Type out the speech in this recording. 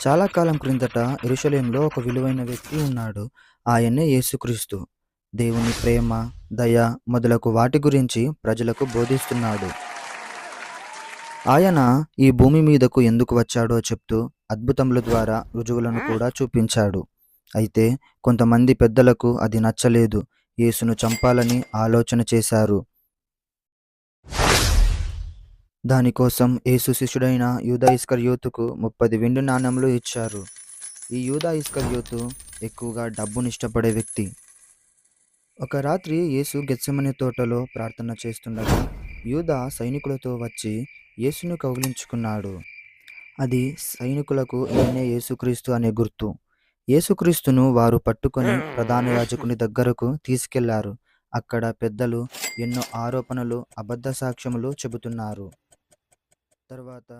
చాలా కాలం క్రిందట యెరూషలేములో ఒక విలువైన వ్యక్తి ఉన్నాడు. ఆయనే యేసుక్రీస్తు. దేవుని ప్రేమ, దయ మొదలగు వాటి గురించి ప్రజలకు బోధిస్తున్నాడు. ఆయన ఈ భూమి మీదకు ఎందుకు వచ్చాడో చెప్తూ అద్భుతముల ద్వారా రుజువులను కూడా చూపించాడు. అయితే కొంతమంది పెద్దలకు అది నచ్చలేదు. యేసును చంపాలని ఆలోచన చేశారు. దానికోసం యేసు శిష్యుడైన యూదా ఇస్కరియోతుకు 30 వెండి నాణెములు ఇచ్చారు. ఈ యూదా ఇస్కరియోతు ఎక్కువగా డబ్బును ఇష్టపడే వ్యక్తి. ఒక రాత్రి యేసు గెత్సెమనే తోటలో ప్రార్థన చేస్తుండగా యూదా సైనికులతో వచ్చి యేసును కౌగిలించుకున్నాడు. అది సైనికులకు ఈయనే యేసుక్రీస్తు అనే గుర్తు. యేసుక్రీస్తును వారు పట్టుకొని ప్రధాన యాజకుని దగ్గరకు తీసుకెళ్లారు. అక్కడ పెద్దలు ఎన్నో ఆరోపణలు, అబద్ధ సాక్ష్యములు చెబుతున్నారు. తర్వాత